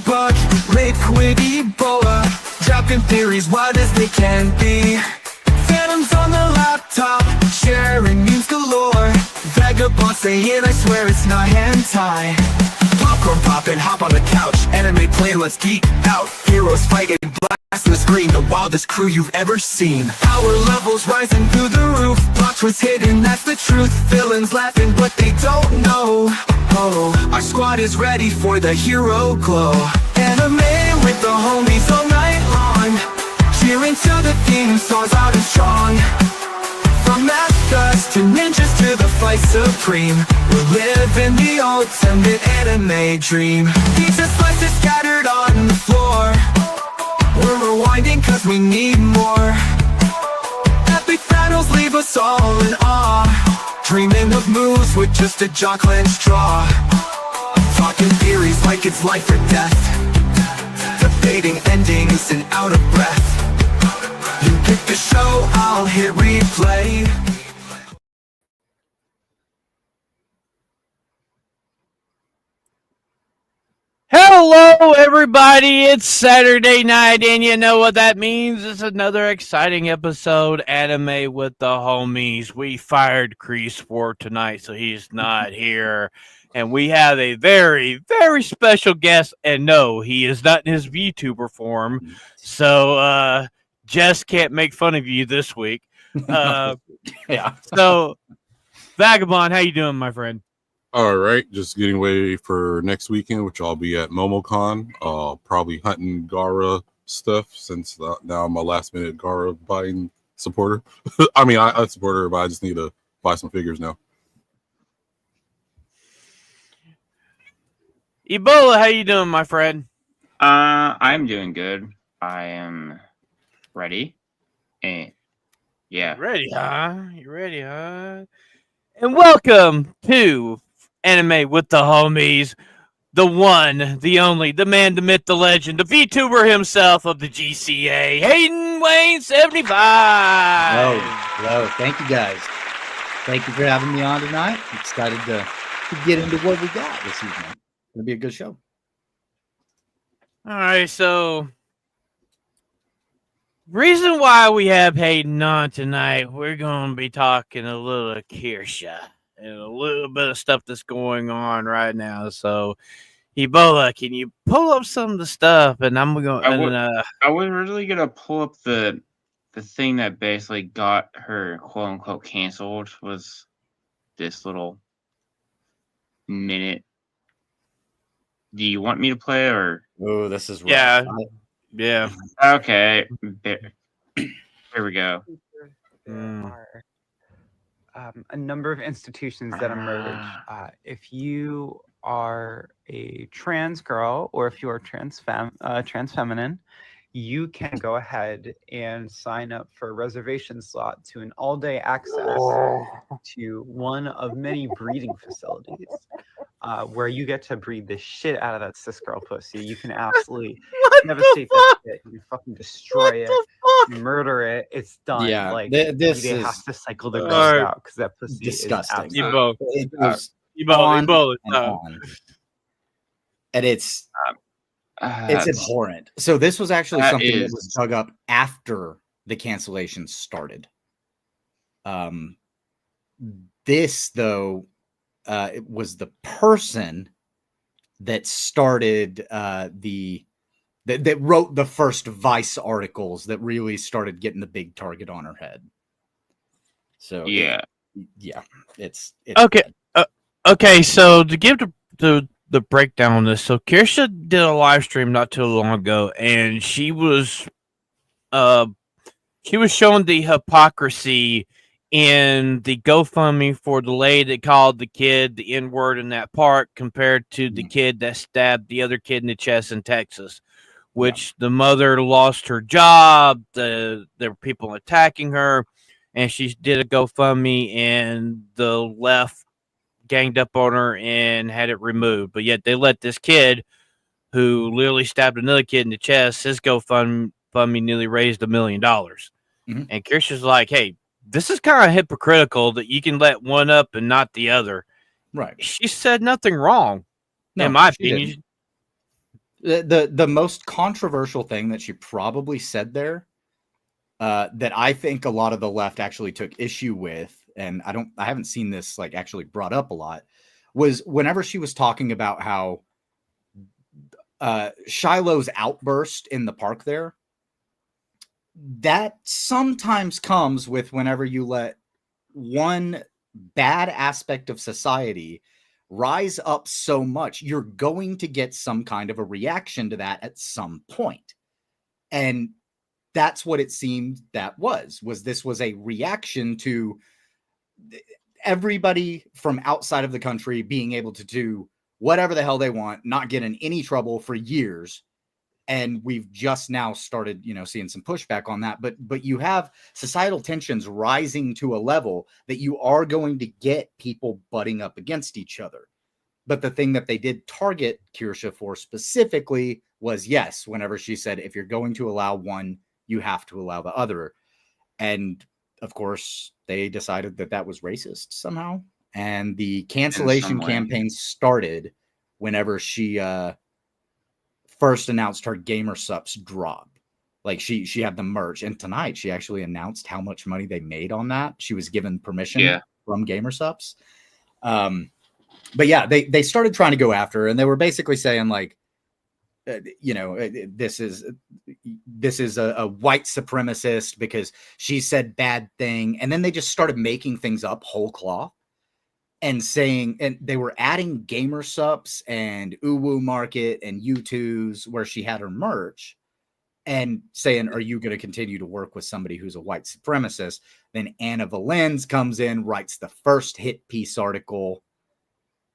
bug, liquid Ebola, dropping theories wild as they can be. Phantoms on the laptop, sharing memes galore. Vagabonds saying I swear it's not hentai. Popcorn poppin', hop on the couch, anime playing, let's geek out. Heroes fighting, blast the screen, the wildest crew you've ever seen. Power levels rising through the roof, plot twist hidden, that's the truth. Villains laughing but they don't know. Oh, our squad is ready for the hero glow. Anime with the homies all night long, cheering to the theme songs loud and strong. From mascots to ninjas to the fight supreme, we're living the ultimate anime dream. Pizza slices scattered on the floor, we're rewinding cause we need more. Epic battles leave us all in awe, dreaming of moves with just a jaw clenched draw. Talking theories like it's life or death, debating endings and out of breath. You pick the show, I'll hit replay. Hello, everybody. It's Saturday night, and you know what that means. It's another exciting episode, Anime with the Homies. We fired Kreese for tonight, so he's not here. And we have a very, very special guest. And no, he is not in his VTuber form. So, Jess can't make fun of you this week. Yeah. So, Vagabond, how you doing, my friend? All right, just getting ready for next weekend, which I'll be at MomoCon. Probably hunting Gara stuff since now I'm a last-minute Gara buying supporter. I mean, I support her, but I just need to buy some figures now. Ebola, how you doing, my friend? I'm doing good. I am ready. And yeah. Ready, huh? You ready, huh? And welcome to Anime with the Homies, the one, the only, the man, the myth, the legend, the VTuber himself of the GCA, HaydenWayne75. Hello. Thank you, guys. Thank you for having me on tonight. I'm excited to get into what we got this evening. It'll be a good show. All right, so reason why we have Hayden on tonight, we're going to be talking a little Kirsha and a little bit of stuff that's going on right now. So, Ebola, can you pull up some of the stuff? And I'm going. I was really gonna pull up the thing that basically got her quote unquote canceled. Was this little minute? Do you want me to play or? Oh, this is rough. Yeah. Okay. Here we go. There are a number of institutions that emerge. If you are a trans girl or if you're trans feminine, you can go ahead and sign up for a reservation slot to an all-day access to one of many breeding facilities where you get to breed the shit out of that cis girl pussy. You can absolutely devastate that shit. You fucking destroy it, murder it. It's done. Yeah, like this they is have to cycle the girls out because that pussy disgusting. is absolutely Ebola. And it's abhorrent. So this was actually something that was dug up after the cancellation started. This though, it was the person that started that wrote the first Vice articles that really started getting the big target on her head. So it's okay. Okay, so to give the breakdown on this, so Kirsha did a live stream not too long ago, and she was showing the hypocrisy in the GoFundMe for the lady that called the kid the N-word in that park compared to the kid that stabbed the other kid in the chest in Texas, which the mother lost her job, there were people attacking her, and she did a GoFundMe, and the left ganged up on her and had it removed. But yet they let this kid who literally stabbed another kid in the chest, his GoFundMe nearly raised $1 million. Mm-hmm. And Kirsha's like, hey, this is kind of hypocritical that you can let one up and not the other. Right. She said nothing wrong, in my opinion. The most controversial thing that she probably said there, that I think a lot of the left actually took issue with, and I haven't seen this like actually brought up a lot, was whenever she was talking about how Shiloh's outburst in the park there, that sometimes comes with whenever you let one bad aspect of society rise up so much, you're going to get some kind of a reaction to that at some point. And that's what it seemed that was this was a reaction to everybody from outside of the country being able to do whatever the hell they want, not get in any trouble for years. And we've just now started, seeing some pushback on that. But you have societal tensions rising to a level that you are going to get people butting up against each other. But the thing that they did target Kirsha for specifically was, yes, whenever she said, if you're going to allow one, you have to allow the other. And of course, they decided that that was racist somehow. And the cancellation campaign started whenever she first announced her GamerSups drop. Like she had the merch, and tonight she actually announced how much money they made on that. She was given permission from GamerSups. But yeah, they started trying to go after her, and they were basically saying like, this is a white supremacist because she said bad thing. And then they just started making things up whole cloth and saying, and they were adding GamerSups and Uwu Market and U2s where she had her merch and saying, are you going to continue to work with somebody who's a white supremacist? Then Anna Valens comes in, writes the first hit piece article.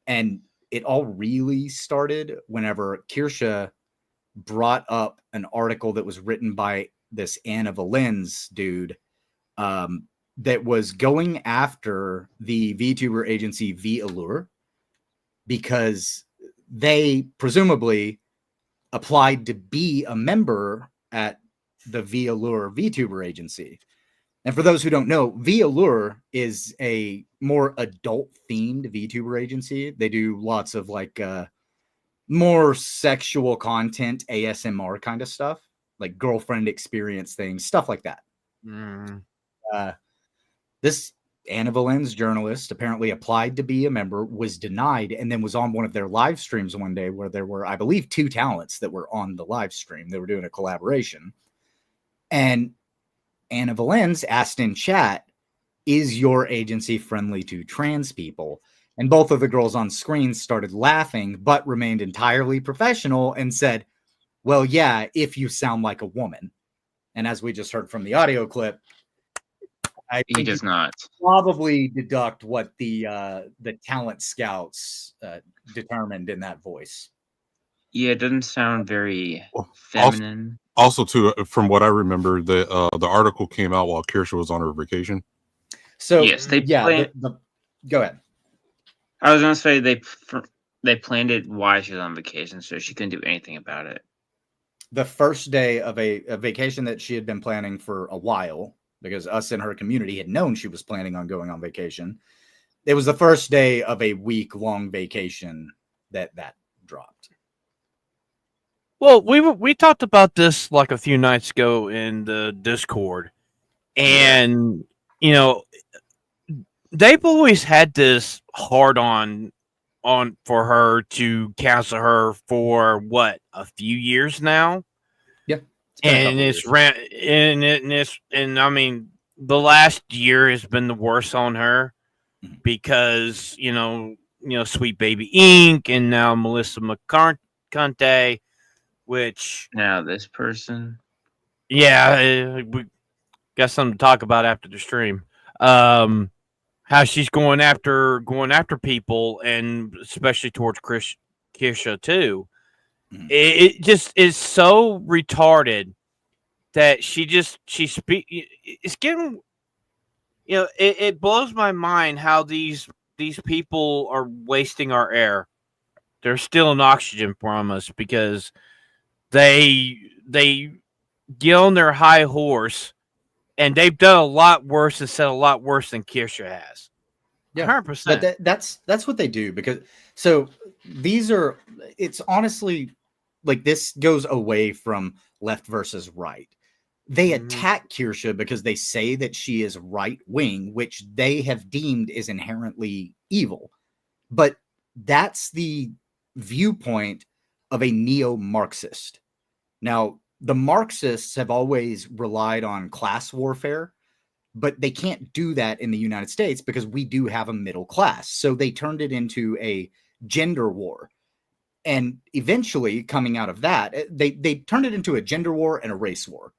And it all really started whenever Kirsha brought up an article that was written by this Anna Valens dude that was going after the VTuber agency V-Allure because they presumably applied to be a member at the V-Allure VTuber agency. And for those who don't know, V-Allure is a more adult-themed VTuber agency. They do lots of like more sexual content, ASMR kind of stuff, like girlfriend experience things, stuff like that. This Anna Valens journalist apparently applied to be a member, was denied, and then was on one of their live streams one day where there were, I believe, 2 talents that were on the live stream. They were doing a collaboration. And Anna Valens asked in chat, is your agency friendly to trans people? And both of the girls on screen started laughing, but remained entirely professional and said, well, yeah, if you sound like a woman. And as we just heard from the audio clip, I think he does not probably deduct what the talent scouts determined in that voice. Yeah, it doesn't sound very feminine. Also, too, from what I remember, the article came out while Kirsha was on her vacation. So yes, they go ahead. I was gonna say they planned it while she was on vacation, so she couldn't do anything about it. The first day of a vacation that she had been planning for a while, because us in her community had known she was planning on going on vacation. It was the first day of a week-long vacation that dropped. Well, we talked about this like a few nights ago in the Discord, and they've always had this hard on for her to cancel her for what, a few years now. And I mean, the last year has been the worst on her because Sweet Baby Inc. and now Melissa McCartney, which now this person, we got something to talk about after the stream. How she's going after people, and especially towards Kirsha too. It just is so retarded that it's getting, it blows my mind how these people are wasting our air. They're stealing oxygen from us because they get on their high horse, and they've done a lot worse and said a lot worse than Kirsha has. Yeah, 100%. But that's what they do, because so it's honestly like this goes away from left versus right. They Mhm. attack Kirsha because they say that she is right wing, which they have deemed is inherently evil. But that's the viewpoint of a neo-Marxist. Now, the Marxists have always relied on class warfare, but they can't do that in the United States because we do have a middle class. So they turned it into a gender war. And eventually, coming out of that, they turned it into a gender war and a race war.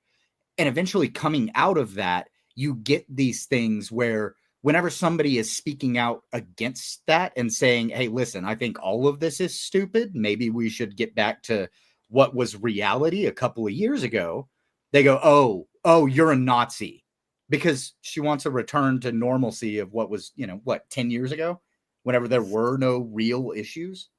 And eventually, coming out of that, you get these things where whenever somebody is speaking out against that and saying, hey, listen, I think all of this is stupid. Maybe we should get back to what was reality a couple of years ago. They go, oh, you're a Nazi, because she wants a return to normalcy of what was, 10 years ago, whenever there were no real issues.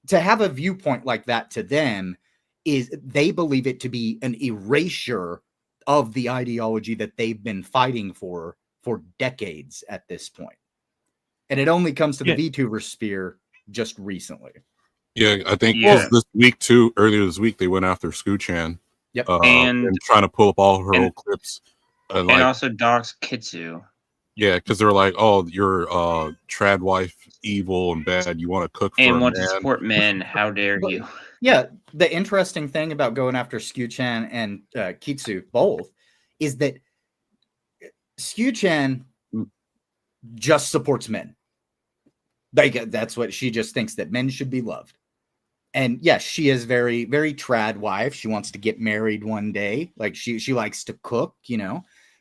To have a viewpoint like that to them is they believe it to be an erasure of the ideology that they've been fighting for decades at this point. And it only comes to the VTuber sphere just recently. Yeah, I think this week too, earlier this week, they went after Scooch-Chan. Yep. And trying to pull up all her old clips. And also dox Kitsu. Yeah, because they're like, oh, you're trad wife, evil and bad. You want to cook for and a want man. to support men. How dare you? Yeah, the interesting thing about going after Scooch-Chan and Kitsu both is that Scooch-Chan just supports men. Like, that's what she just thinks, that men should be loved. And yes, she is very, very trad wife. She wants to get married one day. Like she likes to cook,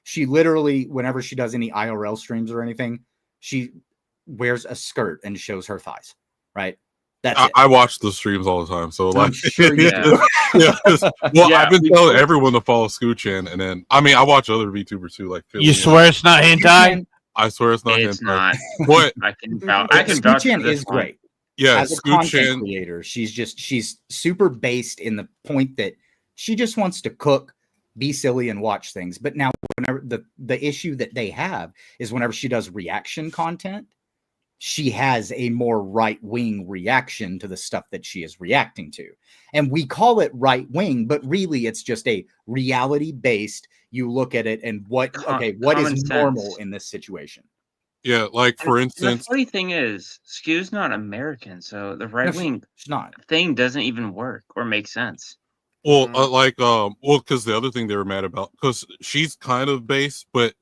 She literally, whenever she does any IRL streams or anything, she wears a skirt and shows her thighs. Right? That's it. I watch the streams all the time, so I'm sure you do. I've been telling everyone to follow Scooch-Chan, and then I watch other VTubers too, like you swear it's not hentai? I swear it's not It's hentai. not. What? I can vouch Scooch-Chan for this is one. great. Yeah, as a content creator, she's super based in the point that she just wants to cook, be silly, and watch things. But now, whenever the issue that they have is whenever she does reaction content, she has a more right-wing reaction to the stuff that she is reacting to. And we call it right-wing, but really it's just a reality-based, you look at it and what is normal in this situation. Yeah, like for instance, the funny thing is, Skew's not American, so the right wing thing doesn't even work or make sense. Well, because the other thing they were mad about, because she's kind of base, but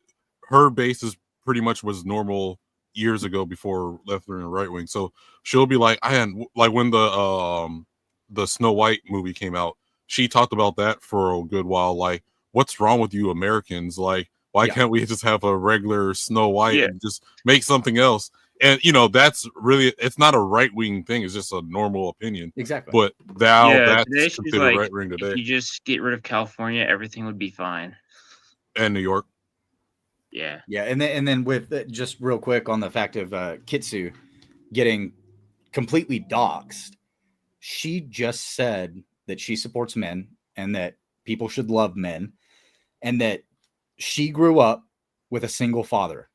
her base is pretty much was normal years ago before left wing and right wing. So she'll be like, when the Snow White movie came out, she talked about that for a good while. Like, what's wrong with you Americans? Like, why can't we just have a regular Snow White and just make something else? And, that's really, it's not a right-wing thing. It's just a normal opinion. Exactly. But that's today she's considered like, right-wing today. if you just get rid of California, everything would be fine. And New York. Yeah. Yeah. And then with just real quick on the fact of Kitsu getting completely doxxed, she just said that she supports men and that people should love men, and that she grew up with a single father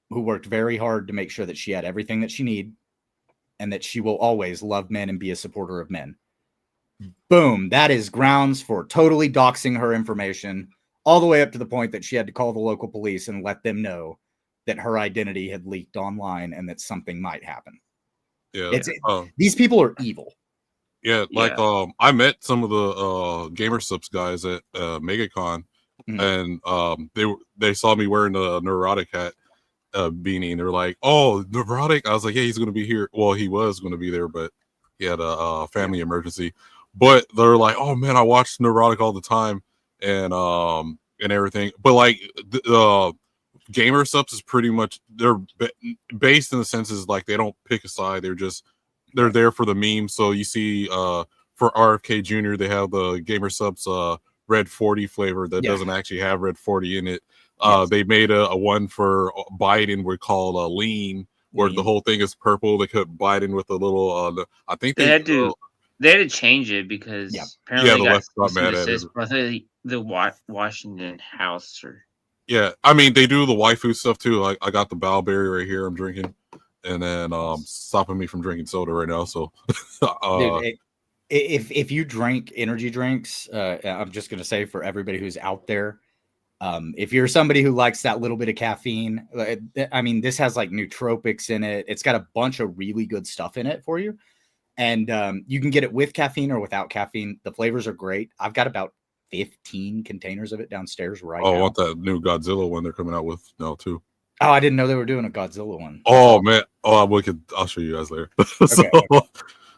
who worked very hard to make sure that she had everything that she needed, and that she will always love men and be a supporter of men. Boom. That is grounds for totally doxing her information, all the way up to the point that she had to call the local police and let them know that her identity had leaked online and that something might happen. Yeah. These people are evil. Yeah. Like, I met some of the Gamer Subs guys at MegaCon. And they saw me wearing a Neurotic hat beanie, and they're like, "Oh, Neurotic!" I was like, "Yeah, he's going to be here." Well, he was going to be there, but he had a family emergency. But they're like, "Oh man, I watched Neurotic all the time, and everything." But like the Gamer Subs is pretty much they're based in the senses like they don't pick a side. They're there for the meme. So you see, for RFK Jr., they have the Gamer Subs Red 40 flavor that doesn't actually have Red 40 in it. They made a one for Biden we called Lean, where the whole thing is purple. They put Biden with a little I think they had to change it because apparently the left got mad at it. The Washington House I mean they do the waifu stuff too. Like I got the Bowberry right here I'm drinking, and then stopping me from drinking soda right now. So Dude, if you drink energy drinks, I'm just going to say for everybody who's out there, if you're somebody who likes that little bit of caffeine, I mean, this has like nootropics in it. It's got a bunch of really good stuff in it for you. And you can get it with caffeine or without caffeine. The flavors are great. I've got about 15 containers of it downstairs right now. I want that new Godzilla one they're coming out with now too. Oh, I didn't know they were doing a Godzilla one. That's Oh awesome. man. Oh, I'll show you guys later. Okay.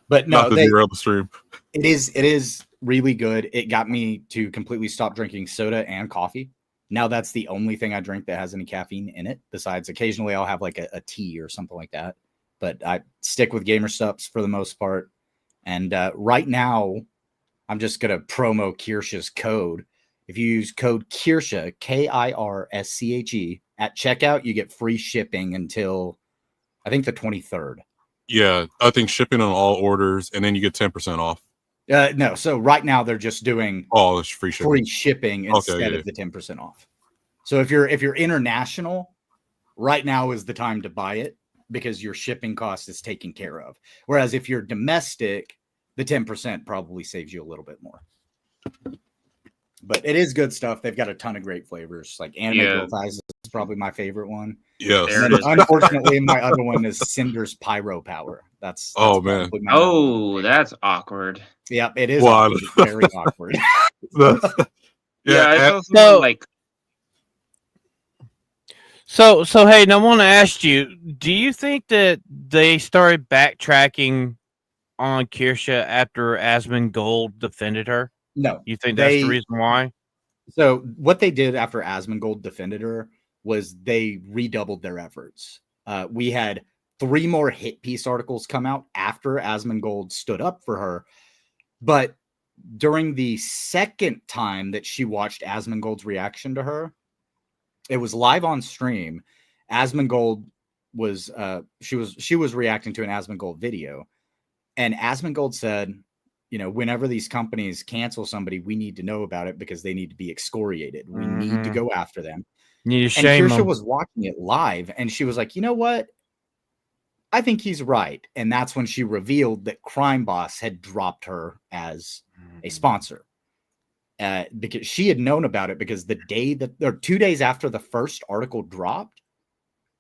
But no, not to derail the stream. It is really good. It got me to completely stop drinking soda and coffee. Now that's the only thing I drink that has any caffeine in it. Besides, occasionally I'll have like a tea or something like that. But I stick with Gamer Supps for the most part. And right now, I'm just going to promo Kirscha's code. If you use code Kirscha, Kirsche, at checkout, you get free shipping until, I think, the 23rd. Yeah, I think shipping on all orders, and then you get 10% off. No, so right now they're just doing it's free shipping instead of the 10% off. So if you're international, right now is the time to buy it because your shipping cost is taken care of. Whereas if you're domestic, the 10% probably saves you a little bit more. But it is good stuff. They've got a ton of great flavors. Like Anime Girl Thighs is probably my favorite one. Yes. And then, unfortunately, my other one is Cinder's Pyro Power. That's man. That's awkward. Yeah, it is Wow. very awkward. I so, like. So Hayden, I want to ask you: do you think that they started backtracking on Kirscha after Asmongold defended her? No. You think that's the reason why? So what they did after Asmongold defended her was they redoubled their efforts. We had 3 more hit piece articles come out after Asmongold stood up for her. But during the second time that she watched Asmongold's reaction to her, it was live on stream. Asmongold was she was reacting to an Asmongold video, and Asmongold said, you know, whenever these companies cancel somebody, we need to know about it because they need to be excoriated. We need to go after them. And Kirscha was watching it live, and she was like, you know what? I think he's right. And that's when she revealed that Crime Boss had dropped her as a sponsor. Because she had known about it because the day that, or 2 days after the first article dropped,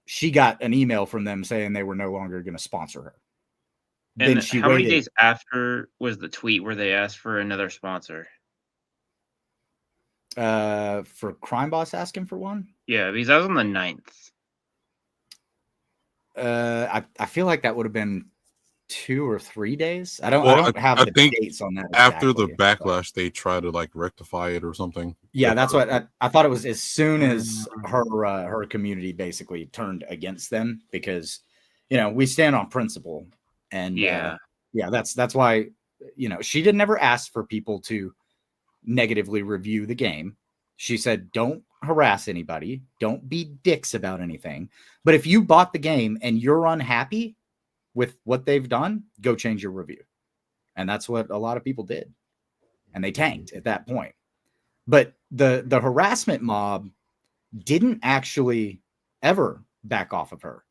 she got an email from them saying they were no longer going to sponsor her. And then how many days after was the tweet where they asked for another sponsor? For Crime Boss asking for one? Yeah, because that was on the 9th. I feel like that would have been 2 or 3 days. I don't have the dates on that. After the backlash, they try to like rectify it or something. Yeah, that's what I thought. It was as soon as her community basically turned against them because, you know, we stand on principle, and that's why, you know, she didn't ever ask for people to negatively review the game. She said, don't harass anybody, don't be dicks about anything. But if you bought the game and you're unhappy with what they've done, go change your review. And that's what a lot of people did. And they tanked at that point. But the harassment mob didn't actually ever back off of her.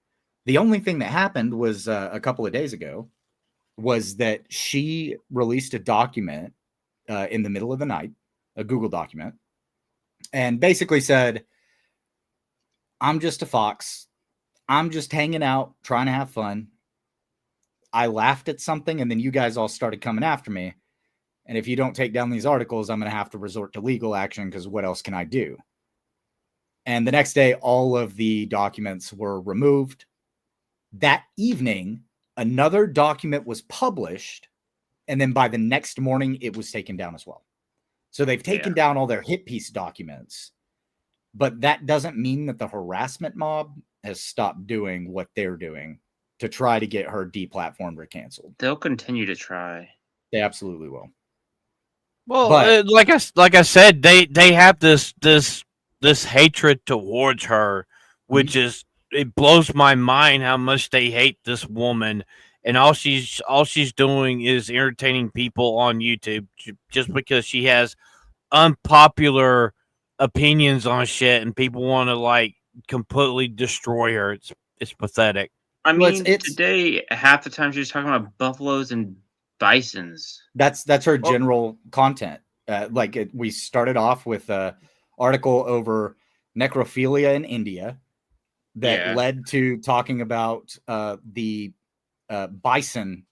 The only thing that happened was a couple of days ago was that she released a document in the middle of the night, a Google document, and basically said, I'm just a fox. I'm just hanging out, trying to have fun. I laughed at something, and then you guys all started coming after me. And if you don't take down these articles, I'm going to have to resort to legal action because what else can I do? And the next day, all of the documents were removed. That evening, another document was published, and then by the next morning, it was taken down as well. So they've taken down all their hit piece documents, but that doesn't mean that the harassment mob has stopped doing what they're doing to try to get her deplatformed or canceled. They'll continue to try. They absolutely will. Well, but, like I said, they have this hatred towards her, which is, it blows my mind how much they hate this woman. And all she's doing is entertaining people on YouTube just because she has unpopular opinions on shit, and people want to like completely destroy her. It's pathetic. I mean, today half the time she's talking about buffaloes and bisons. That's her general content. We started off with a article over necrophilia in India that led to talking about the bison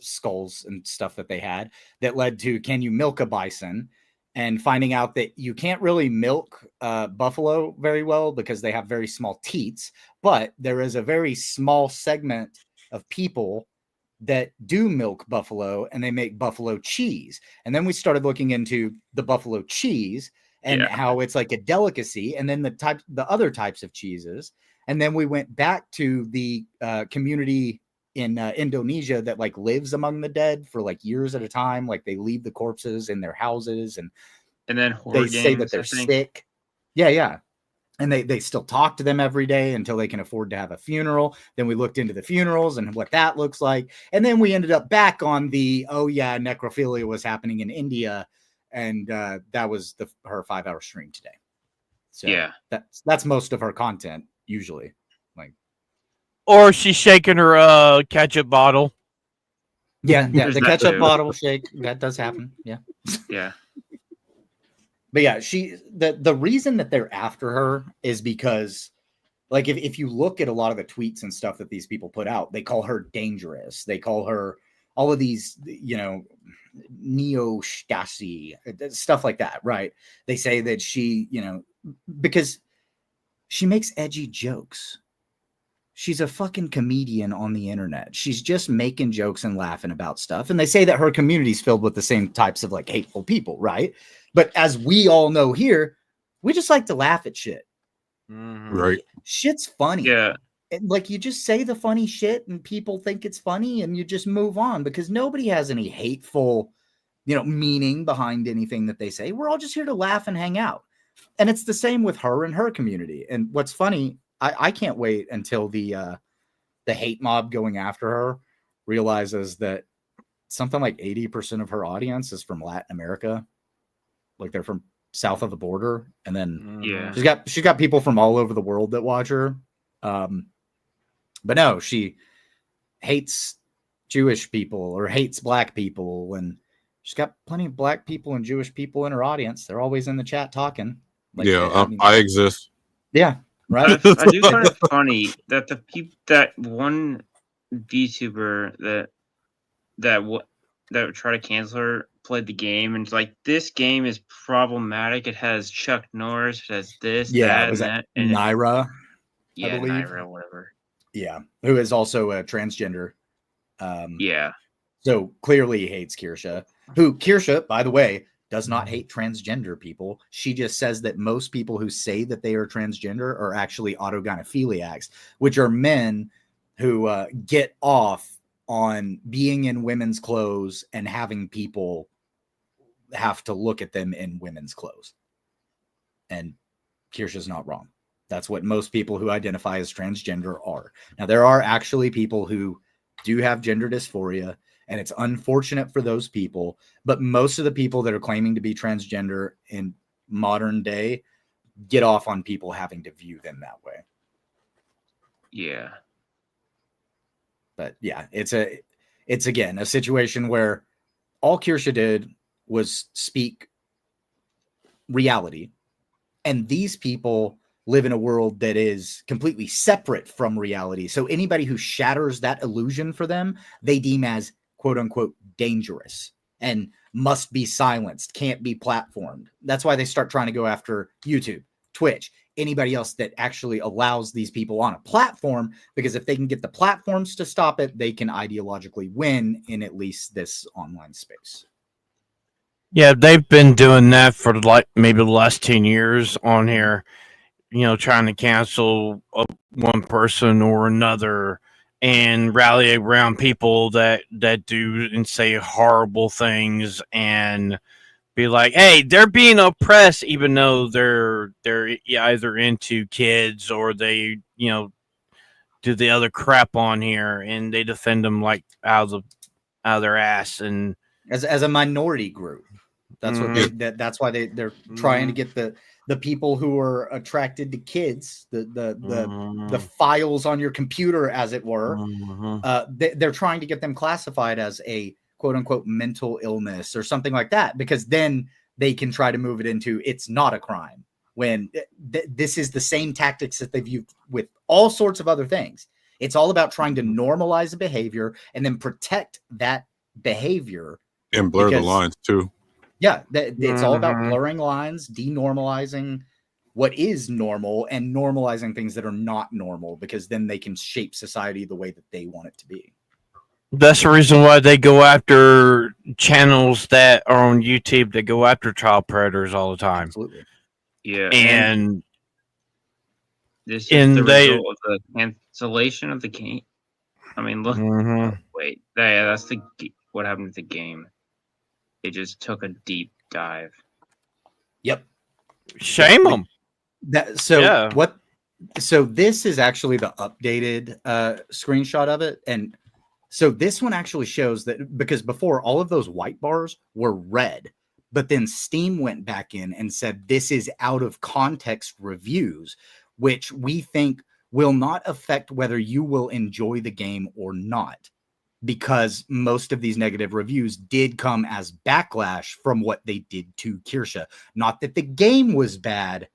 skulls and stuff that they had, that led to can you milk a bison, and finding out that you can't really milk buffalo very well because they have very small teats, but there is a very small segment of people that do milk buffalo and they make buffalo cheese. And then we started looking into the buffalo cheese and how it's like a delicacy, and then the other types of cheeses. And then we went back to the community in Indonesia that like lives among the dead for like years at a time. Like they leave the corpses in their houses, and then they say that they're sick. Yeah. And they still talk to them every day until they can afford to have a funeral. Then we looked into the funerals and what that looks like. And then we ended up back on the, necrophilia was happening in India. And that was her 5-hour stream today. So that's most of her content usually. Like, or she's shaking her ketchup bottle. Yeah, the ketchup bottle shake, that does happen. Yeah. But yeah, the reason that they're after her is because, like, if you look at a lot of the tweets and stuff that these people put out, they call her dangerous. They call her all of these, neo-Stasi, stuff like that, right? They say that she, because she makes edgy jokes. She's a fucking comedian on the internet. She's just making jokes and laughing about stuff. And they say that her community is filled with the same types of like hateful people, right? But as we all know here, we just like to laugh at shit. Right. Shit's funny. Yeah. Like you just say the funny shit and people think it's funny and you just move on because nobody has any hateful, meaning behind anything that they say. We're all just here to laugh and hang out. And it's the same with her and her community. And what's funny, I can't wait until the hate mob going after her realizes that something like 80% of her audience is from Latin America. Like they're from south of the border. And then she's got people from all over the world that watch her. But no, she hates Jewish people or hates black people. And she's got plenty of black people and Jewish people in her audience. They're always in the chat talking. Like, I exist. Yeah. Right. I do find it funny that the people, that one VTuber that try to cancel her played the game and it's like, this game is problematic. It has Chuck Norris, it has this, that, and that. And Naira. I believe. Naira, whatever. Yeah, who is also a transgender. So clearly hates Kirsha. Who Kirsha, by the way, does not hate transgender people. She just says that most people who say that they are transgender are actually autogynephiliacs, which are men who get off on being in women's clothes and having people have to look at them in women's clothes. And Kirsha's not wrong. That's what most people who identify as transgender are. Now, there are actually people who do have gender dysphoria, and it's unfortunate for those people. But most of the people that are claiming to be transgender in modern day get off on people having to view them that way. Yeah. But yeah, it's again a situation where all Kirsha did was speak reality. And these people live in a world that is completely separate from reality. So anybody who shatters that illusion for them, they deem as quote unquote dangerous and must be silenced, can't be platformed. That's why they start trying to go after YouTube, Twitch, anybody else that actually allows these people on a platform, because if they can get the platforms to stop it, they can ideologically win in at least this online space. Yeah, they've been doing that for like maybe the last 10 years on here, trying to cancel one person or another and rally around people that do and say horrible things and be like, hey, they're being oppressed, even though they're either into kids or they, do the other crap on here, and they defend them like out of their ass. And as a minority group, that's what that's why they're trying to get the people who are attracted to kids, the files on your computer, as it were. They're trying to get them classified as a quote unquote mental illness or something like that, because then they can try to move it into it's not a crime, when this is the same tactics that they've used with all sorts of other things. It's all about trying to normalize a behavior and then protect that behavior And blur the because- lines too. Yeah, it's all about Mhm. blurring lines, denormalizing what is normal, and normalizing things that are not normal, because then they can shape society the way that they want it to be. That's the reason why they go after channels that are on YouTube that go after child predators all the time. Absolutely. Yeah, And this is and the they- result of the cancellation of the game. I mean, look. Mhm. Oh, wait, yeah, that's what happened to the game. It just took a deep dive. Yep. shame them. Yeah. So this is actually the updated screenshot of it. And so this one actually shows that, because before all of those white bars were red, but then Steam went back in and said this is out of context reviews, which we think will not affect whether you will enjoy the game or not, because most of these negative reviews did come as backlash from what they did to Kirsche. Not that the game was bad,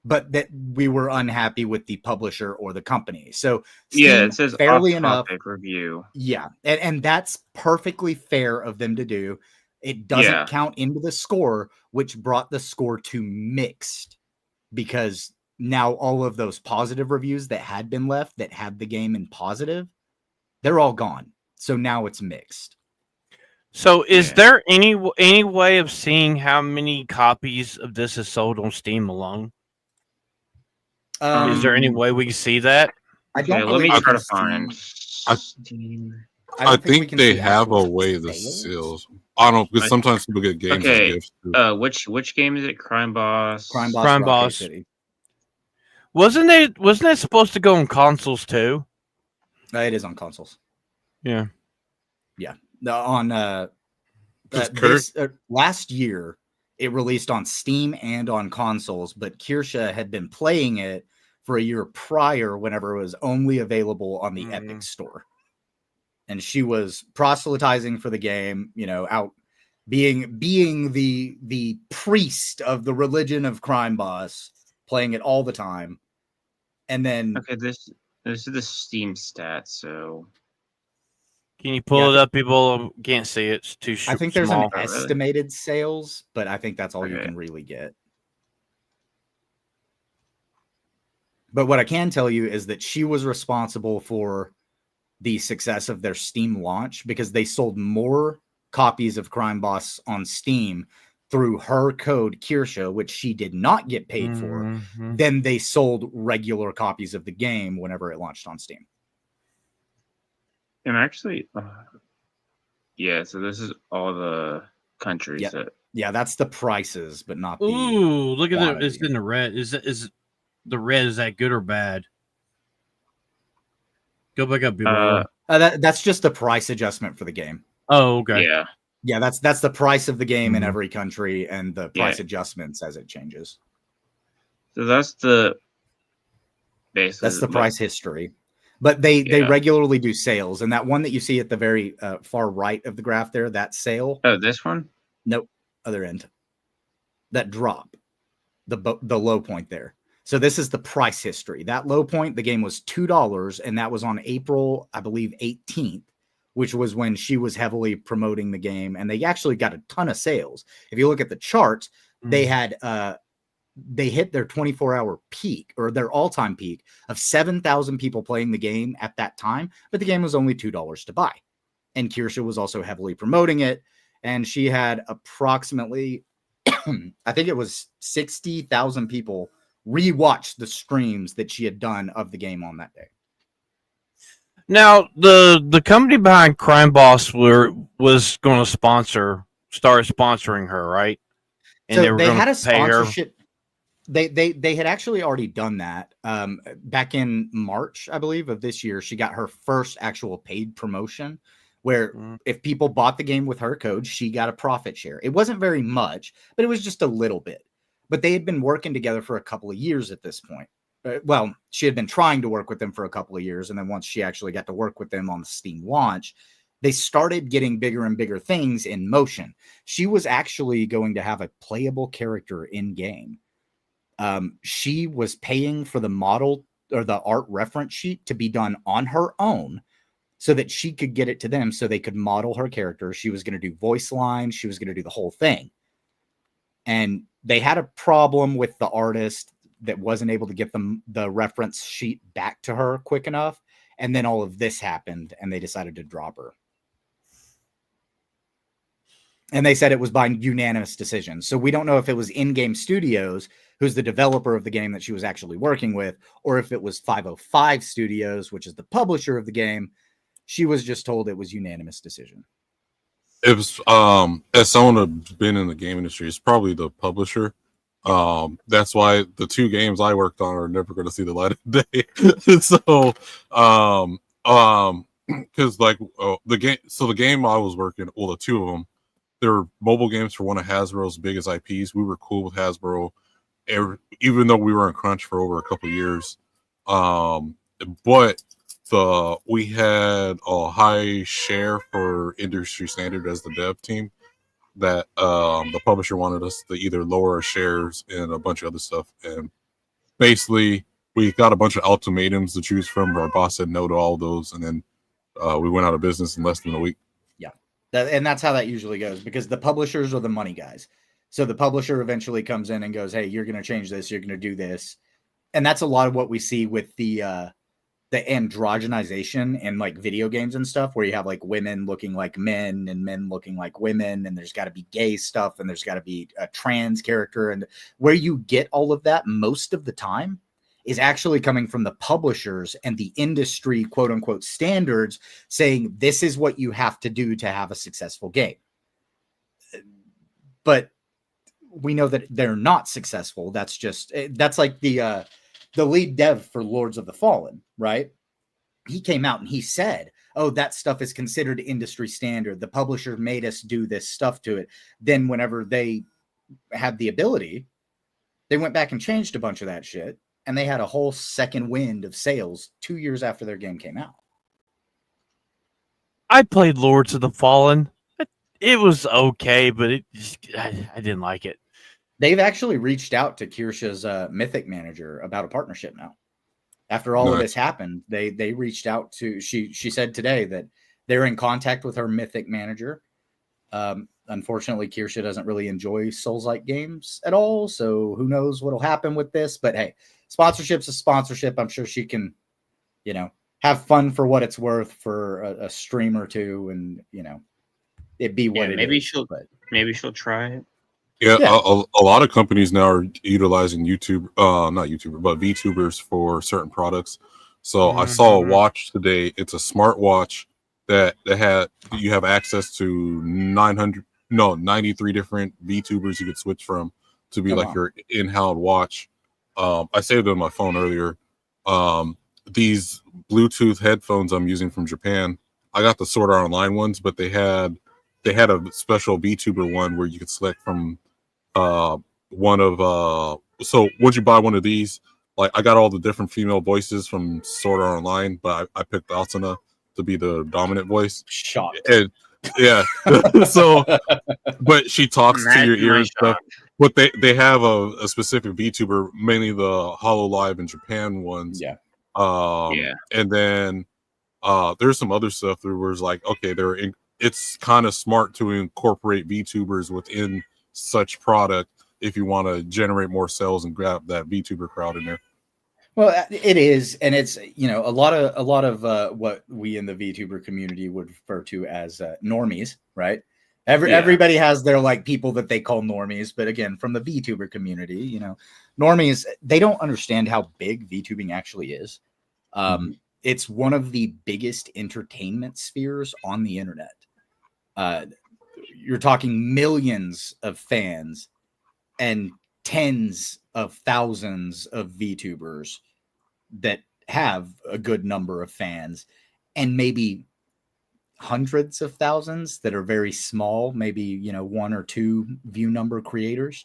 but that we were unhappy with the publisher or the company. So Yeah, Steam, it says fairly enough, off-topic review. yeah, and that's perfectly fair of them to do. It doesn't Yeah. count into the score, which brought the score to mixed, because now all of those positive reviews that had been left that had the game in positive, they're all gone. So now it's mixed. So, is Yeah. there any way of seeing how many copies of this is sold on Steam alone? Is there any way we can see that? I Okay, don't let me believe we try can to find I- Steam. I I don't we think can they see have a actual way the sales. sales. I don't know, because I- sometimes people get games as Okay, gifts too. which game is it? Crime Boss. Crime Boss, Crime Rocket Boss. City. Wasn't it supposed to go on consoles too? It is on consoles. Yeah. On Does Kirk- last year it released on Steam and on consoles, but Kirsche had been playing it for a year prior whenever it was only available on the Epic Store. And she was proselytizing for the game, out being the priest of the religion of Crime Boss, playing it all the time. And then Okay, this is the Steam stats. So Can you pull it up? People can't see it. It's too I think small. there's an Oh, really? estimated sales, but I think that's all you Okay. can really get. But what I can tell you is that she was responsible for the success of their Steam launch, because they sold more copies of Crime Boss on Steam through her code Kirsche, which she did not get paid for, Mhm. than they sold regular copies of the game whenever it launched on Steam. and actually, yeah. So this is all the countries Yep. that. Yeah, that's the prices, but not the. Ooh, look at it. It's quantity. in the red. Is the red, is that good or bad? Go back up, people. That's just the price adjustment for the game. Oh, okay. Yeah. Yeah, that's the price of the game in Mhm. every country, and the price adjustments as it changes. So that's the. Basically, That's the price history. But they Yeah. regularly do sales, and that one that you see at the very far right of the graph there, that sale. Oh, this one. Nope, other end. That drop, the low point there. So this is the price history. That low point, the game was $2, and that was on April, I believe, 18th, which was when she was heavily promoting the game, and they actually got a ton of sales. If you look at the charts, they had they hit their 24-hour peak, or their all-time peak, of 7,000 people playing the game at that time, but the game was only $2 to buy. And Kirsche was also heavily promoting it, and she had approximately, I think it was 60,000 people rewatch the streams that she had done of the game on that day. Now, the company behind Crime Boss was going to start sponsoring her, right? And So they were they going had a to pay her. sponsorship. They had actually already done that back in March, I believe, of this year. She got her first actual paid promotion, where if people bought the game with her code, she got a profit share. It wasn't very much, but it was just a little bit. But they had been working together for a couple of years at this point. Well, she had been trying to work with them for a couple of years, and then once she actually got to work with them on the Steam launch, they started getting bigger and bigger things in motion. She was actually going to have a playable character in game. She was paying for the model or the art reference sheet to be done on her own so that she could get it to them so they could model her character. She was going to do voice lines. She was going to do the whole thing. And they had a problem with the artist that wasn't able to get them the reference sheet back to her quick enough. And then all of this happened and they decided to drop her. And they said it was by unanimous decision. So we don't know if it was In-Game Studios, who's the developer of the game that she was actually working with, or if it was 505 Studios, which is the publisher of the game. She was just told it was unanimous decision. It was, as someone who's been in the game industry, it's probably the publisher. That's why the 2 games I worked on are never going to see the light of day. So, because like the game I was working, well, the 2 of them, they were mobile games for one of Hasbro's biggest IPs. We were cool with Hasbro, even though we were in crunch for over a couple of years. But we had a high share for industry standard as the dev team that the publisher wanted us to either lower our shares and a bunch of other stuff. And basically, we got a bunch of ultimatums to choose from. Our boss said no to all those, and then we went out of business in less than a week. And that's how that usually goes, because the publishers are the money guys. So the publisher eventually comes in and goes, hey, you're going to change this. You're going to do this. And that's a lot of what we see with the androgenization in like video games and stuff, where you have like women looking like men and men looking like women. And there's got to be gay stuff and there's got to be a trans character. And where you get all of that most of the time is actually coming from the publishers and the industry, quote unquote, standards saying this is what you have to do to have a successful game. But we know that they're not successful. That's like the lead dev for Lords of the Fallen, right? He came out and he said, oh, that stuff is considered industry standard. The publisher made us do this stuff to it. Then whenever they had the ability, they went back and changed a bunch of that shit. And they had a whole second wind of sales 2 years after their game came out. I played Lords of the Fallen. It was okay, but I didn't like it. They've actually reached out to Kirsha's Mythic manager about a partnership now. After all of this happened, they reached out to, she said today that they're in contact with her Mythic manager. Unfortunately, Kirsha doesn't really enjoy Souls-like games at all, so who knows what'll happen with this. But hey, sponsorship's a sponsorship. I'm sure she can, have fun for what it's worth for a stream or two, and it be what it is. Maybe she'll try it. Yeah. A lot of companies now are utilizing not YouTuber, but VTubers for certain products. So I saw a watch today. It's a smart watch that you have access to 93 different VTubers you could switch from to be your in-house watch. I saved it on my phone earlier. These Bluetooth headphones I'm using from Japan, I got the Sword Art Online ones, but they had a special VTuber one where you could select from one of so once you buy one of these, like I got all the different female voices from Sword Art Online, but I picked Asuna to be the dominant voice. Shocked. And yeah. So but she talks to your ear and stuff. But they have a specific VTuber, mainly the HoloLive in Japan ones. Yeah. And then there's some other stuff that was like, okay, it's kind of smart to incorporate VTubers within such product if you want to generate more sales and grab that VTuber crowd in there. Well, it is, and it's a lot of what we in the VTuber community would refer to as normies, right? Everybody has their like people that they call normies, but again, from the VTuber community, normies, they don't understand how big VTubing actually is. It's one of the biggest entertainment spheres on the internet. You're talking millions of fans and tens of thousands of VTubers that have a good number of fans, and maybe hundreds of thousands that are very small, maybe, 1 or 2 view number creators.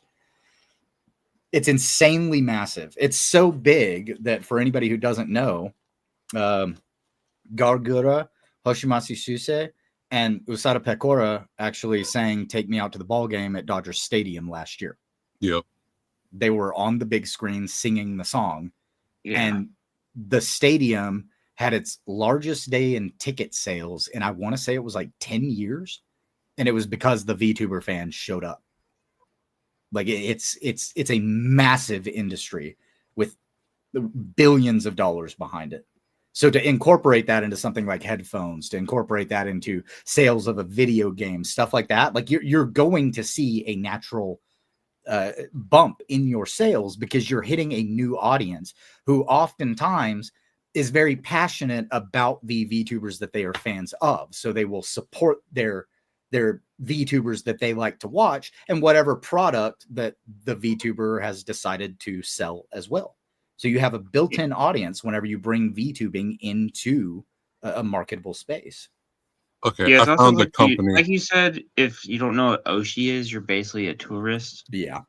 It's insanely massive. It's so big that for anybody who doesn't know, Gargura Hoshimatsu Suse And Usada Pecora actually sang "Take Me Out to the Ball Game" at Dodger Stadium last year. Yep. They were on the big screen singing the song, Yeah. and the stadium had its largest day in ticket sales, and I want to say it was like 10 years, and it was because the VTuber fans showed up. Like it's a massive industry with billions of dollars behind it. So to incorporate that into something like headphones, to incorporate that into sales of a video game, stuff like that, like you're going to see a natural bump in your sales because you're hitting a new audience who oftentimes is very passionate about the VTubers that they are fans of. So they will support their VTubers that they like to watch and whatever product that the VTuber has decided to sell as well. So you have a built-in audience whenever you bring VTubing into a marketable space. Okay, Yeah, I it's also found the like company. like you said, if you don't know what Oshi is, you're basically a tourist. Yeah.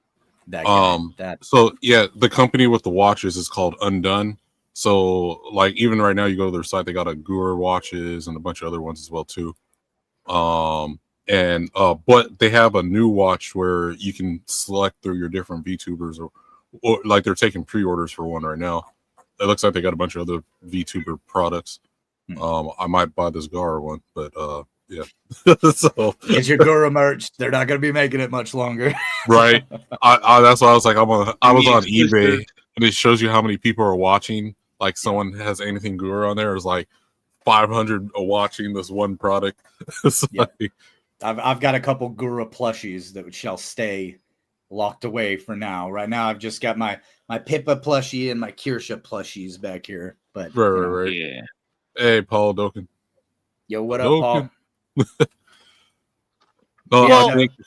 That guy, that So yeah, the company with the watches is called Undone. So like even right now, you go to their site, they got a Guru watches and a bunch of other ones as well too. But they have a new watch where you can select through your different VTubers or like they're taking pre-orders for one right now. It looks like they got a bunch of other VTuber products. I might buy this Gara one, but yeah. So get your Guru merch. They're not going to be making it much longer. right. I that's why I was like, I was on Exclusive. eBay and it shows you how many people are watching. Like someone has anything Guru on there, it's like 500 are watching this one product. So, Yeah. I've got a couple Guru plushies that shall stay locked away for now. Right now, I've just got my Pippa plushie and my Kirsha plushies back here. But right. Yeah. Hey, Paul Doken. Yo, what up, Paul? No, Yeah, I no, think with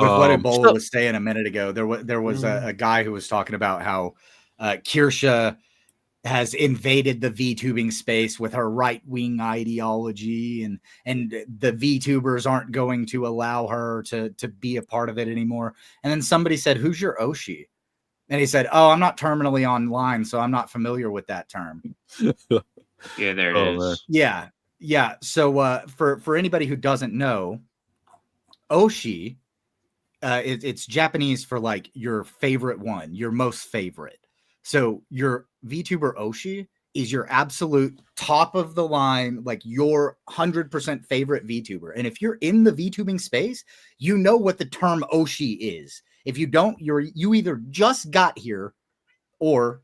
what um, Ebola was saying a minute ago, there was a guy who was talking about how Kirsha has invaded the VTubing space with her right-wing ideology, and the VTubers aren't going to allow her to be a part of it anymore. And then somebody said, "Who's your Oshi?" And he said, "Oh, I'm not terminally online, so I'm not familiar with that term." Yeah, there it is. Man. Yeah. So for anybody who doesn't know, Oshi, it's Japanese for like your favorite one, your most favorite. So your VTuber Oshi is your absolute top of the line, like your 100% favorite VTuber. And if you're in the VTubing space, you know what the term Oshi is. If you don't, you either just got here or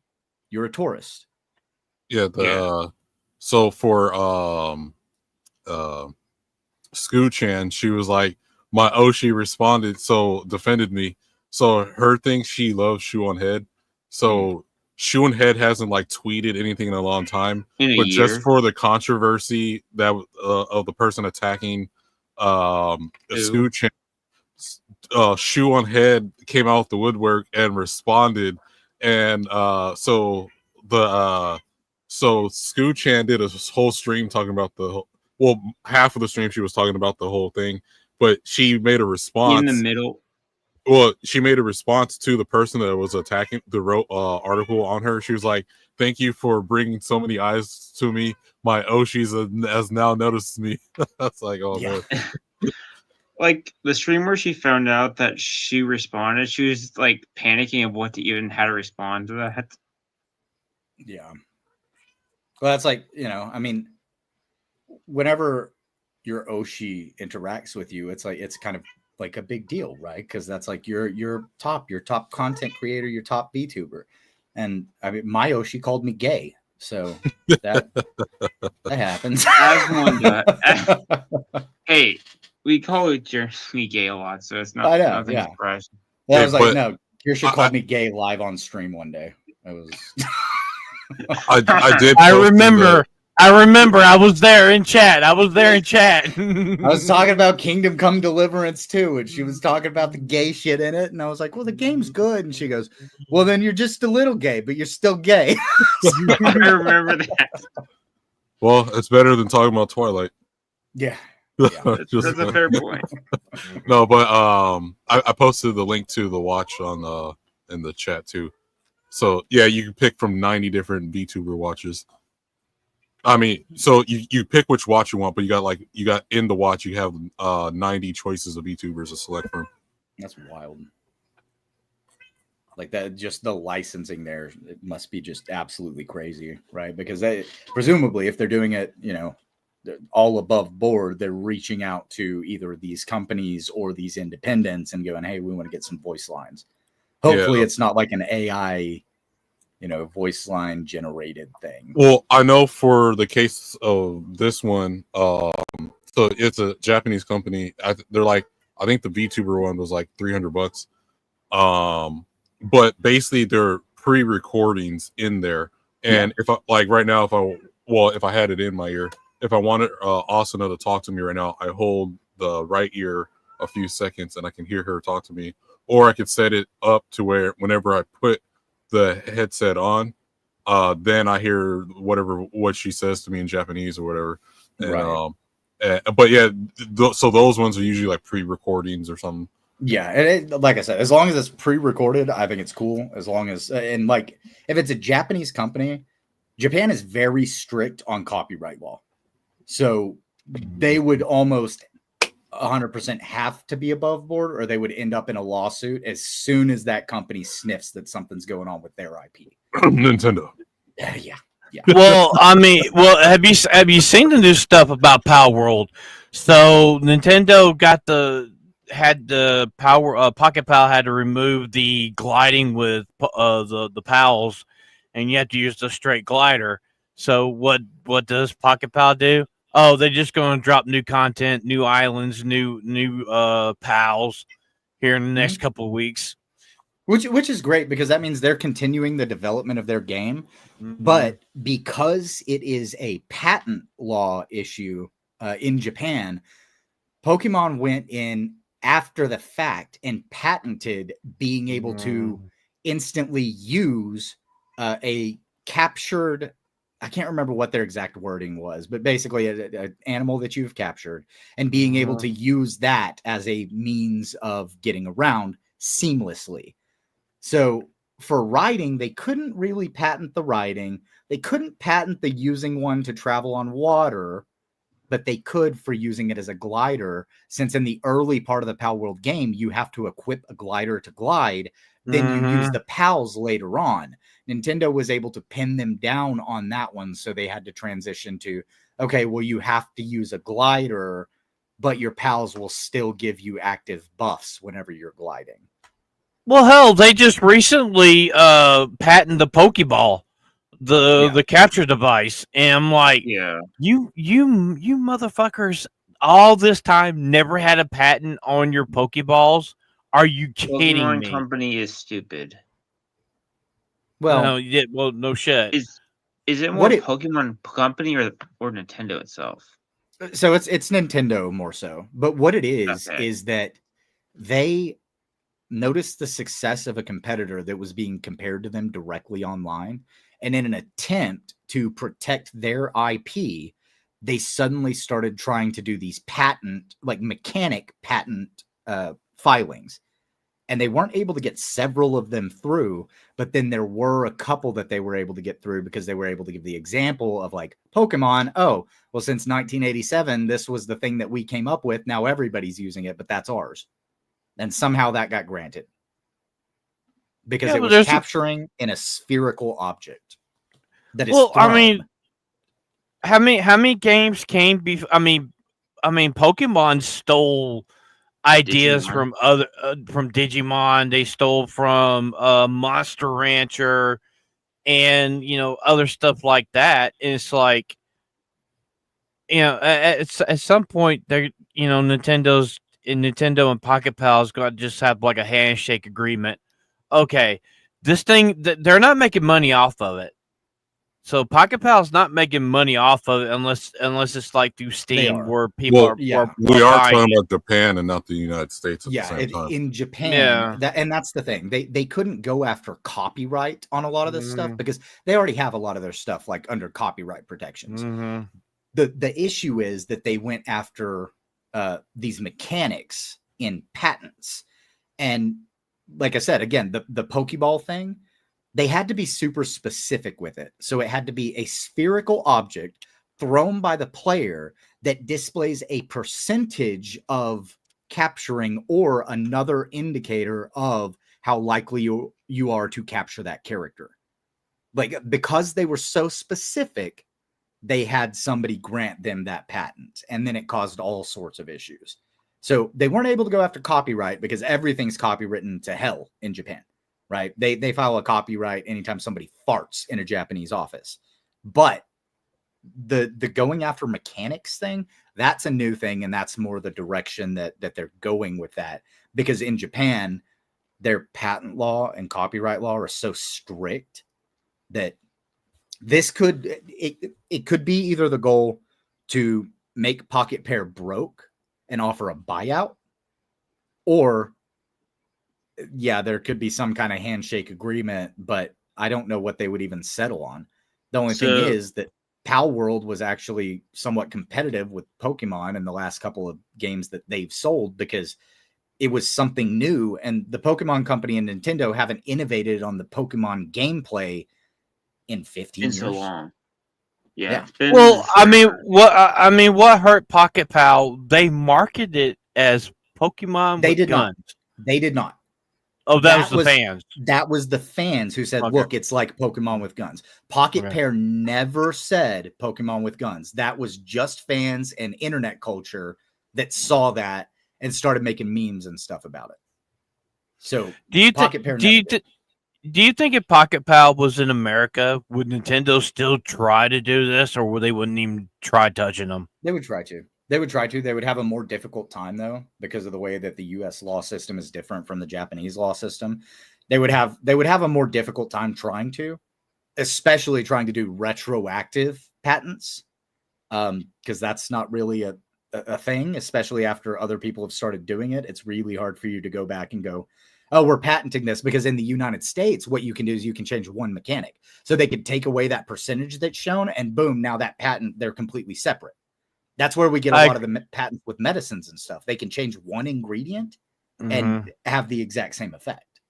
you're a tourist. yeah, so for Scoo-chan, she was like, my Oshi responded, so defended me. So her thing, she loves Shoe on Head. So Shoe on Head hasn't like tweeted anything in a long time, but just for the controversy that of the person attacking Scoo-chan, Shoe on Head came out the woodwork and responded, and so Scoo-chan did a whole stream talking about half of the stream she was talking about the whole thing, but she made a response in the middle. Well, she made a response to the person that was attacking the article on her. She was like, "Thank you for bringing so many eyes to me. My Oshi's has now noticed me." That's like, oh Yeah. man. Like the stream where she found out that she responded, she was like panicking of what to even how to respond to that. Yeah. Well, that's like, I mean, whenever your Oshi interacts with you, it's kind of like a big deal, right? Because that's like your top content creator, your top VTuber. And I mean, my Oshi called me gay, so that happens. Hey, we call Jeremy gay a lot, so it's not I know, nothing yeah. surprising. I was like, no, Kirsha called me gay live on stream one day. It was. I did. I remember. I was there in chat. I was talking about Kingdom Come Deliverance too, and she was talking about the gay shit in it, and I was like, "Well, the game's good," and she goes, "Well, then you're just a little gay, but you're still gay." I remember that. Well, it's better than talking about Twilight. Yeah. That's a fair point. No, but I posted the link to the watch on in the chat too. So yeah, you can pick from 90 different VTuber watches. I mean, so you pick which watch you want, but you got in the watch you have 90 choices of VTubers to select from. That's wild. Like that, just the licensing there, it must be just absolutely crazy, right? Because they presumably, if they're doing it, all above board, they're reaching out to either these companies or these independents and going, "Hey, we want to get some voice lines." Hopefully, it's not like an AI, voice line generated thing. Well, I know for the case of this one, so it's a Japanese company. They're like, I think the VTuber one was like $300. But basically they're pre-recordings in there, and if I like right now, if I had it in my ear, if I wanted Asuna to talk to me right now, I hold the right ear a few seconds and I can hear her talk to me, or I could set it up to where whenever I put the headset on, then I hear what she says to me in Japanese or whatever. And, right. But yeah, so those ones are usually like pre-recordings or something. Yeah, and like I said, as long as it's pre-recorded, I think it's cool. As long as, and like, if it's a Japanese company, Japan is very strict on copyright law, so they would almost 100% have to be above board, or they would end up in a lawsuit as soon as that company sniffs that something's going on with their IP. Nintendo. Yeah. Well, I mean, have you seen the new stuff about Power World? So Nintendo had the power Pocket Pal had to remove the gliding with the pals, and you have to use the straight glider. So what does Pocket Pal do? Oh, they're just going to drop new content, new islands, new pals here in the next couple of weeks. Which is great, because that means they're continuing the development of their game. But because it is a patent law issue in Japan, Pokemon went in after the fact and patented being able to instantly use a captured, I can't remember what their exact wording was, but basically an animal that you've captured, and being able to use that as a means of getting around seamlessly. So for riding, they couldn't really patent the riding. They couldn't patent the using one to travel on water, but they could for using it as a glider, since in the early part of the Pal World game, you have to equip a glider to glide. Then you use the pals later on. Nintendo was able to pin them down on that one, so they had to transition to, okay, well, you have to use a glider, but your pals will still give you active buffs whenever you're gliding. Well, hell, they just recently patented the Pokeball, the capture device, and I'm like, you motherfuckers, all this time never had a patent on your Pokeballs? Are you kidding Pokemon me? Company is stupid. Well, no shit. Is it more Pokemon Company or Nintendo itself? So it's Nintendo more so, but what it is that they noticed the success of a competitor that was being compared to them directly online, and in an attempt to protect their IP, they suddenly started trying to do these mechanic patent filings, and they weren't able to get several of them through. But then there were a couple that they were able to get through, because they were able to give the example of like Pokemon. Oh, well, since 1987, this was the thing that we came up with. Now everybody's using it, but that's ours. And somehow that got granted, because it was capturing in a spherical object. That is, I mean, how many games came before? I mean, Pokemon stole ideas from from Digimon. They stole from Monster Rancher, and other stuff like that. And it's like, at some point, they're Nintendo and Pocket Pal's got to just have like a handshake agreement. Okay, this thing, they're not making money off of it. So Pocket Pal's not making money off of it unless it's like through Steam, where people are. We are talking about Japan and not the United States at the same time. In Japan, and that's the thing. They couldn't go after copyright on a lot of this stuff, because they already have a lot of their stuff like under copyright protections. The issue is that they went after these mechanics in patents. And like I said, again, the Pokeball thing, they had to be super specific with it. So it had to be a spherical object thrown by the player that displays a percentage of capturing or another indicator of how likely you are to capture that character. Like, because they were so specific, they had somebody grant them that patent, and then it caused all sorts of issues. So they weren't able to go after copyright because everything's copywritten to hell in Japan, right? They file a copyright anytime somebody farts in a Japanese office. But the going after mechanics thing, that's a new thing, and that's more the direction that they're going with that. Because in Japan, their patent law and copyright law are so strict that this could it could be either the goal to make Pocket Pair broke and offer a buyout, or there could be some kind of handshake agreement, but I don't know what they would even settle on. The only thing is that Pal World was actually somewhat competitive with Pokemon in the last couple of games that they've sold because it was something new, and the Pokemon Company and Nintendo haven't innovated on the Pokemon gameplay in 15 years. So long. Yeah. Well, I mean, what hurt Pocket Pal? They marketed it as Pokemon with guns. They did not. Oh, that was the fans. That was the fans who said, look, it's like Pokemon with guns. Pocket Pair never said Pokemon with guns. That was just fans and internet culture that saw that and started making memes and stuff about it. So do you think if Pocket Pal was in America, would Nintendo still try to do this, or would they wouldn't even try touching them? They would try to. They would have a more difficult time, though, because of the way that the U.S. law system is different from the Japanese law system. They would have a more difficult time trying to, especially trying to do retroactive patents, because that's not really a thing, especially after other people have started doing it. It's really hard for you to go back and go, oh, we're patenting this, because in the United States, what you can do is you can change one mechanic. So they could take away that percentage that's shown, and boom, now that patent, they're completely separate. That's where we get a lot of the patents with medicines and stuff. They can change one ingredient and have the exact same effect.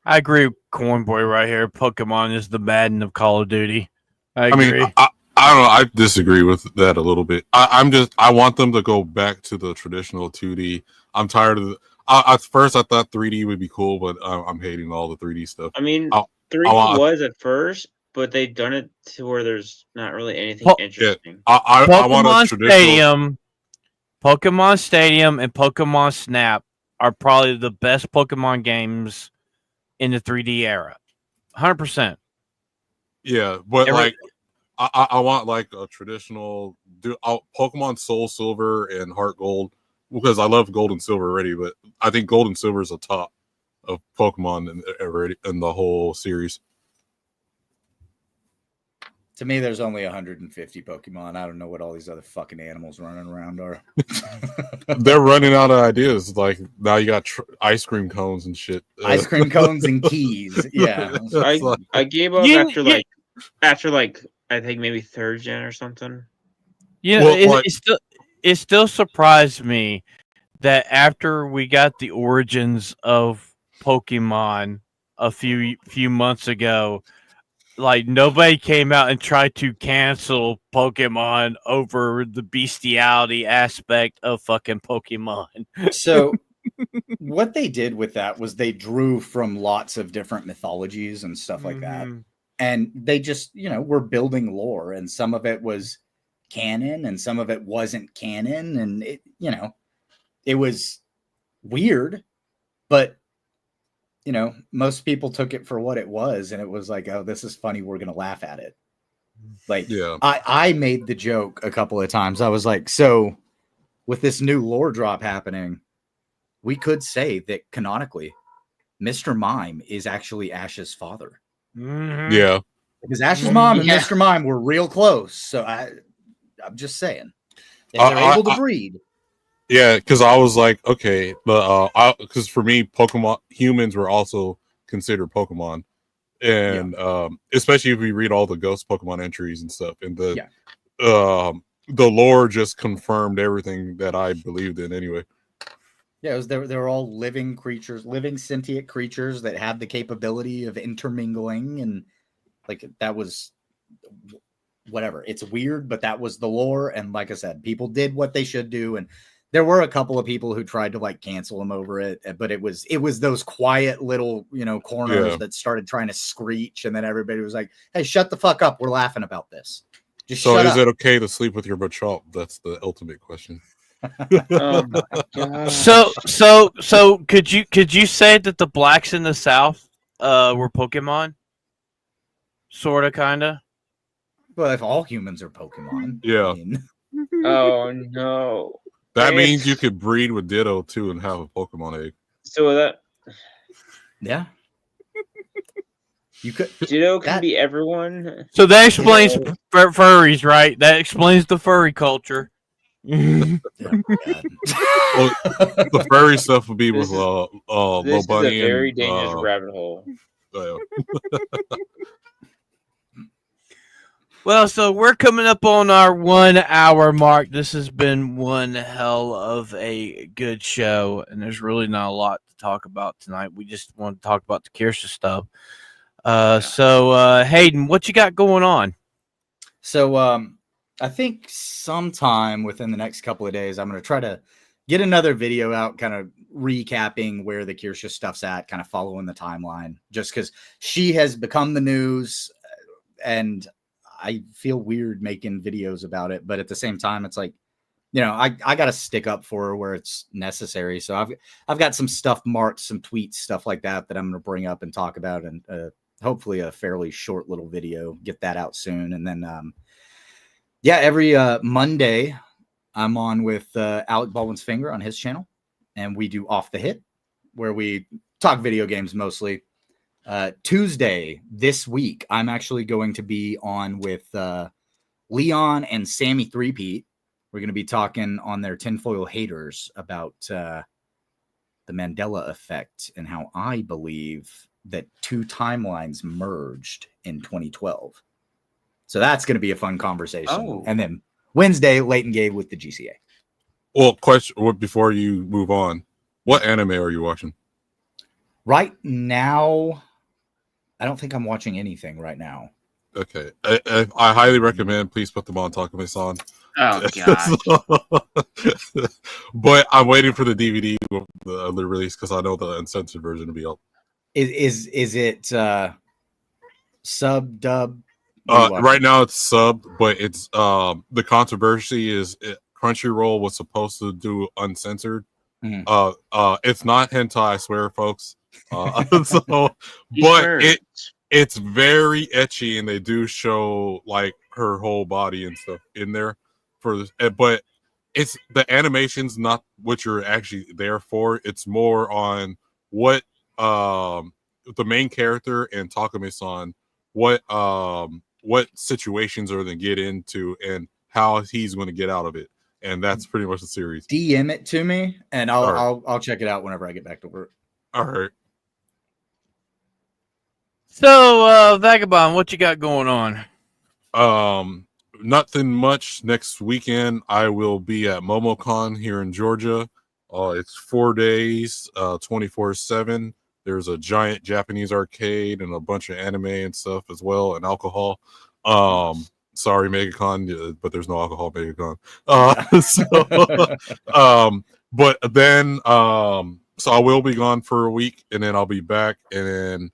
I agree with Cornboy right here. Pokemon is the Madden of Call of Duty. I agree. Mean, I don't know. I disagree with that a little bit. I want them to go back to the traditional 2D. I'm tired of at first I thought 3D would be cool, but I'm hating all the 3D stuff. I mean, 3D was at first, but they've done it to where there's not really anything interesting. I want a traditional... Pokemon Stadium and Pokemon Snap are probably the best Pokemon games in the 3D era. 100%. Yeah, but I want like a traditional Pokemon Soul Silver and Heart Gold, because I love Gold and Silver already, but I think Gold and Silver is the top of Pokemon in the whole series. To me, there's only 150 Pokemon. I don't know what all these other fucking animals running around are. They're running out of ideas. Like, now you got ice cream cones and shit. Ice cream cones and keys. Yeah. I gave up after I think maybe 3rd gen or something. Yeah, it still surprised me that after we got the origins of Pokemon a few months ago, like, nobody came out and tried to cancel Pokemon over the bestiality aspect of fucking Pokemon. So what they did with that was they drew from lots of different mythologies and stuff like that. And they just, were building lore, and some of it was canon and some of it wasn't canon. And it was weird, but most people took it for what it was, and it was like, oh, this is funny, we're gonna laugh at it. Like, yeah. I made the joke a couple of times. I was like, so with this new lore drop happening, we could say that canonically Mr. Mime is actually Ash's father. Yeah, because Ash's mom and Mr. Mime were real close. So I'm just saying, if they're able to breed. Yeah, because I was like, okay, but because for me, Pokemon humans were also considered Pokemon, and especially if we read all the Ghost Pokemon entries and stuff, and the lore just confirmed everything that I believed in anyway. Yeah, they were all living creatures, living sentient creatures that had the capability of intermingling, and like that was whatever. It's weird, but that was the lore. And like I said, people did what they should do. And there were a couple of people who tried to like cancel him over it, but it was those quiet little, corners that started trying to screech. And then everybody was like, hey, shut the fuck up. We're laughing about this. Just So shut is up. it okay to sleep with your machop? That's the ultimate question. Oh my god. So could you say that the blacks in the South were Pokemon? Sorta, kinda. Well, if all humans are Pokemon. Yeah. I mean, Oh no. That It's- means you could breed with Ditto too and have a Pokemon egg. So that yeah. You could. Ditto can That- be everyone. So that explains furries, right? That explains the furry culture. Yeah, Well, the furry stuff would be This with is- Low This is a Bunny very and dangerous rabbit hole. Well, so we're coming up on our 1 hour mark. This has been one hell of a good show, and there's really not a lot to talk about tonight. We just want to talk about the Kirsten stuff. So Hayden, what you got going on? So I think sometime within the next couple of days, I'm going to try to get another video out, kind of recapping where the Kirsha stuff's at, kind of following the timeline, just because she has become the news, and I feel weird making videos about it, but at the same time, it's like, I got to stick up for her where it's necessary. So I've got some stuff marked, some tweets, stuff like that I'm going to bring up and talk about, and hopefully a fairly short little video, get that out soon. And then, every Monday I'm on with Alec Baldwin's Finger on his channel, and we do Off the Hit, where we talk video games mostly. Tuesday this week, I'm actually going to be on with Leon and Sammy Threepeat. We're going to be talking on their Tinfoil Haters about the Mandela effect and how I believe that two timelines merged in 2012. So that's going to be a fun conversation. Oh. And then Wednesday, Leighton Gabe with the GCA. Well, question before you move on, what anime are you watching? Right now, I don't think I'm watching anything right now. Okay, I highly recommend. Please put them on Takumi-san. Oh god. But I'm waiting for the DVD with the release because I know the uncensored version will be up. Is it sub dub? What are you watching? Right now it's subbed, but it's the controversy is Crunchyroll was supposed to do uncensored. Mhm. It's not hentai, I swear, folks. But Sure. it's very ecchi, and they do show like her whole body and stuff in there but it's the animation's not what you're actually there for. It's more on what the main character and Takumi-san, what situations are they get into and how he's going to get out of it, and that's pretty much the series. DM it to me, and I'll All right. I'll check it out whenever I get back to work. All right. So Vagabond, what you got going on? Nothing much. Next weekend I will be at MomoCon here in Georgia. It's 4 days, 24/7. There's a giant Japanese arcade and a bunch of anime and stuff as well, and alcohol. Sorry, MegaCon, but there's no alcohol at MegaCon. But then so I will be gone for a week, and then I'll be back, and then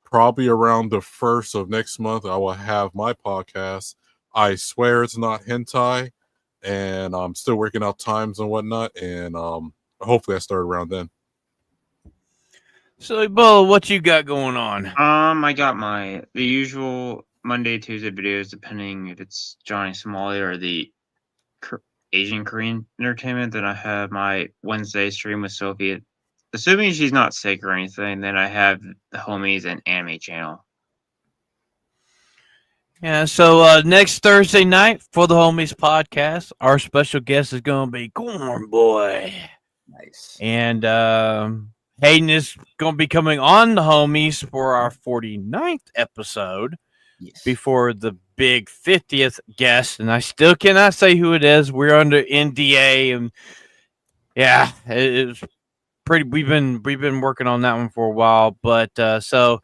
probably around the 1st of next month I will have my podcast. I swear it's not hentai, and I'm still working out times and whatnot, and hopefully I start around then. So Ebola, what you got going on? I got the usual Monday, Tuesday videos, depending if it's Johnny Somali or the Asian Korean entertainment. Then I have my Wednesday stream with Sophie. Assuming she's not sick or anything, then I have the homies and anime channel. Yeah, so next Thursday night for the Homies podcast, our special guest is going to be Corn Boy. Nice. And Hayden is going to be coming on the Homies for our 49th episode Yes. before the big 50th guest. And I still cannot say who it is. We're under NDA. And yeah, it's pretty. We've been working on that one for a while. But so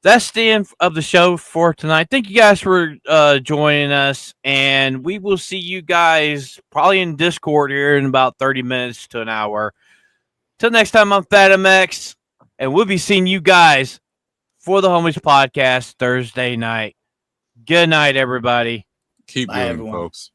that's the end of the show for tonight. Thank you guys for joining us, and we will see you guys probably in Discord here in about 30 minutes to an hour. Till next time, I'm Fat MX, and we'll be seeing you guys for the Homies Podcast Thursday night. Good night, everybody. Keep Bye, doing, everyone. folks.